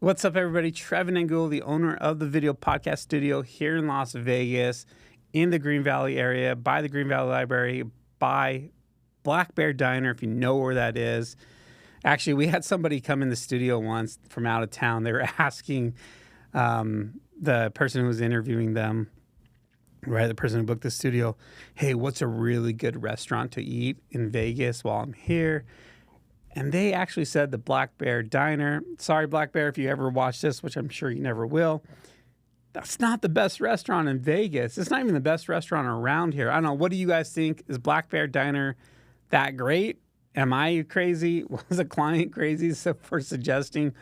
What's up, everybody? Trevin Angulo, the owner of the Video Podcast Studio here in Las Vegas, in the Green Valley area, by the Green Valley Library, by Black Bear Diner, if you know where that is. Actually, we had somebody come in the studio once from out of town. They were asking the person who was interviewing them, right, the person who booked the studio, hey, what's a really good restaurant to eat in Vegas while I'm here? And they actually said the Black Bear Diner. Sorry, Black Bear, if you ever watch this, which I'm sure you never will. That's not the best restaurant in Vegas. It's not even the best restaurant around here. I don't know. What do you guys think? Is Black Bear Diner that great? Am I crazy? Was a client crazy for suggesting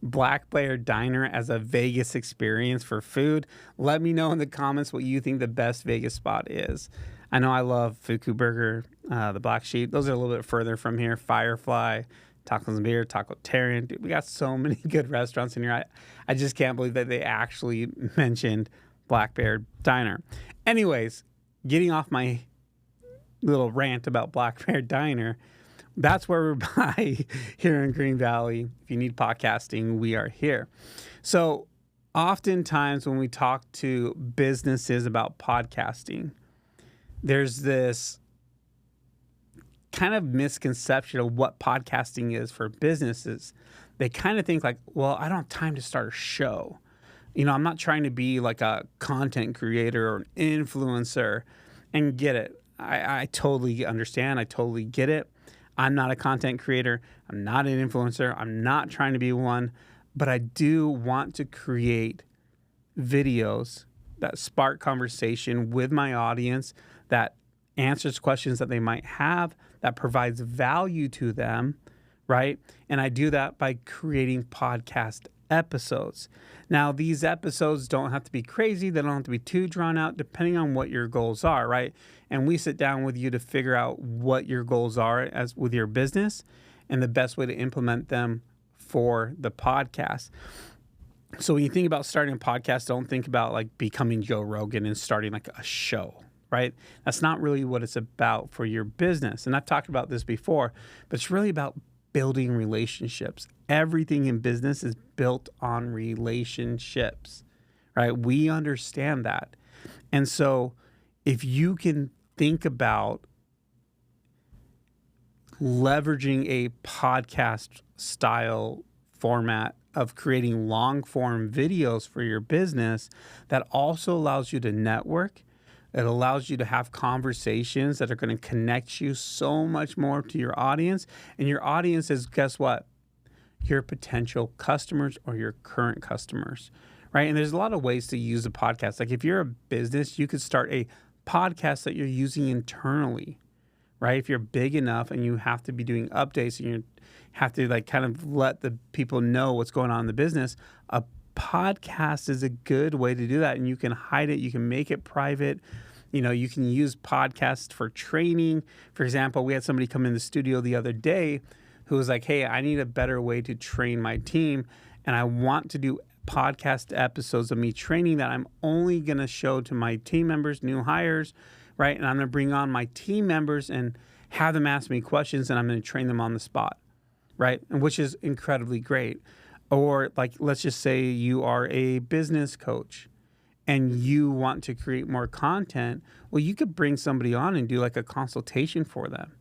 Black Bear Diner as a Vegas experience for food? Let me know in the comments what you think the best Vegas spot is. I know I love Fuku Burger, the Black Sheep. Those are a little bit further from here. Firefly, Tacos and Beer, Taco Terran. Dude, we got so many good restaurants in here. I just can't believe that they actually mentioned Black Bear Diner. Anyways, getting off my little rant about Black Bear Diner, that's where we're by here in Green Valley. If you need podcasting, we are here. So oftentimes when we talk to businesses about podcasting, there's this kind of misconception of what podcasting is for businesses. They kind of think like, well, I don't have time to start a show. You know, I'm not trying to be like a content creator or an influencer, and get it. I totally understand. I totally get it. I'm not a content creator. I'm not an influencer. I'm not trying to be one, but I do want to create videos that spark conversation with my audience, that answers questions that they might have, that provides value to them, right? And I do that by creating podcast episodes. Now, these episodes don't have to be crazy. They don't have to be too drawn out, depending on what your goals are, right? And we sit down with you to figure out what your goals are as with your business and the best way to implement them for the podcast. So when you think about starting a podcast, don't think about like becoming Joe Rogan and starting like a show, right? That's not really what it's about for your business. And I've talked about this before, but it's really about building relationships. Everything in business is built on relationships, right? We understand that. And so if you can think about leveraging a podcast style format of creating long form videos for your business, that also allows you to network. It allows you to have conversations that are going to connect you so much more to your audience. And your audience is, guess what? Your potential customers or your current customers, right? And there's a lot of ways to use a podcast. Like if you're a business, you could start a podcast that you're using internally, right? If you're big enough and you have to be doing updates and you have to like kind of let the people know what's going on in the business, a podcast is a good way to do that. And you can hide it. You can make it private. You know, you can use podcasts for training. For example, we had somebody come in the studio the other day who was like, hey, I need a better way to train my team. And I want to do podcast episodes of me training that I'm only going to show to my team members, new hires, right? And I'm going to bring on my team members and have them ask me questions, and I'm going to train them on the spot, right? And which is incredibly great. Or like, let's just say you are a business coach and you want to create more content. Well, you could bring somebody on and do like a consultation for them,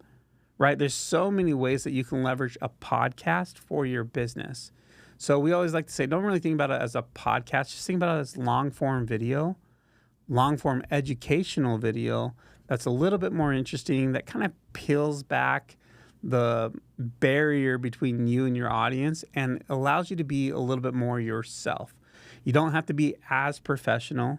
right? There's so many ways that you can leverage a podcast for your business. So we always like to say, don't really think about it as a podcast. Just think about it as long form video, long form educational video that's a little bit more interesting, that kind of peels back the barrier between you and your audience and allows you to be a little bit more yourself. You don't have to be as professional.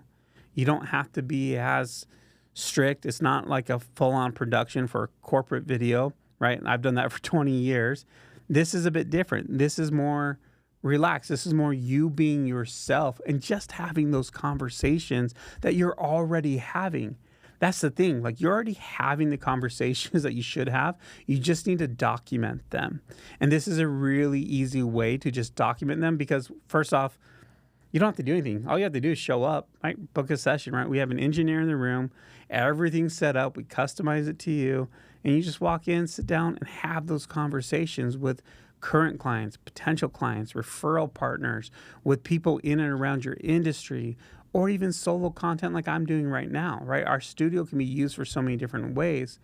You don't have to be as strict. It's not like a full-on production for a corporate video, right? I've done that for 20 years. This is a bit different. This is more relaxed. This is more you being yourself and just having those conversations that you're already having. That's the thing. Like, you're already having the conversations that you should have. You just need to document them. And this is a really easy way to just document them because, first off, you don't have to do anything. All you have to do is show up, right? Book a session, right? We have an engineer in the room. Everything's set up. We customize it to you. And you just walk in, sit down, and have those conversations with current clients, potential clients, referral partners, with people in and around your industry, or even solo content like I'm doing right now, right? Our studio can be used for so many different ways.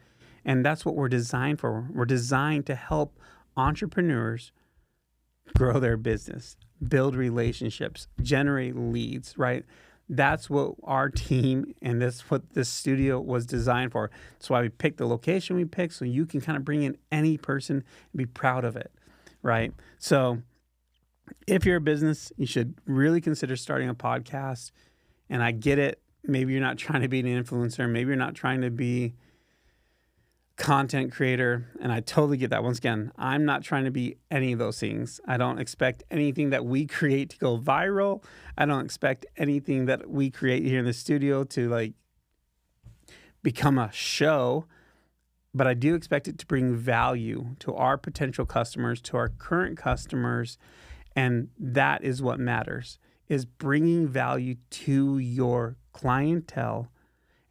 And that's what we're designed for. We're designed to help entrepreneurs grow their business, build relationships, generate leads, right? That's what our team and that's what this studio was designed for. That's why we picked the location we picked, so you can kind of bring in any person and be proud of it, right? So if you're a business, you should really consider starting a podcast. And I get it. Maybe you're not trying to be an influencer. Maybe you're not trying to be content creator, and I totally get that. Once again, I'm not trying to be any of those things. I don't expect anything that we create to go viral. I don't expect anything that we create here in the studio to like become a show, but I do expect it to bring value to our potential customers, to our current customers, and that is what matters, is bringing value to your clientele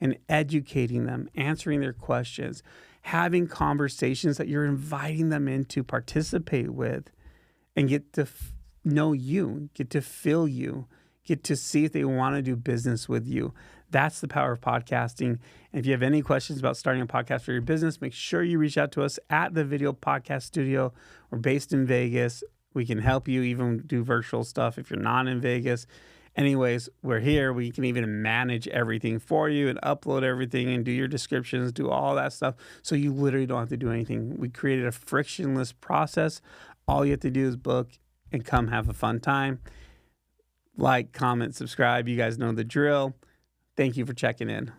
and educating them, answering their questions, having conversations that you're inviting them in to participate with and get to know you, get to feel you, get to see if they want to do business with you. That's the power of podcasting. And if you have any questions about starting a podcast for your business, make sure you reach out to us at the Video Podcast Studio. We're based in Vegas. We can help you even do virtual stuff if you're not in Vegas. Anyways, we're here. We can even manage everything for you and upload everything and do your descriptions, do all that stuff. So you literally don't have to do anything. We created a frictionless process. All you have to do is book and come have a fun time. Like, comment, subscribe. You guys know the drill. Thank you for checking in.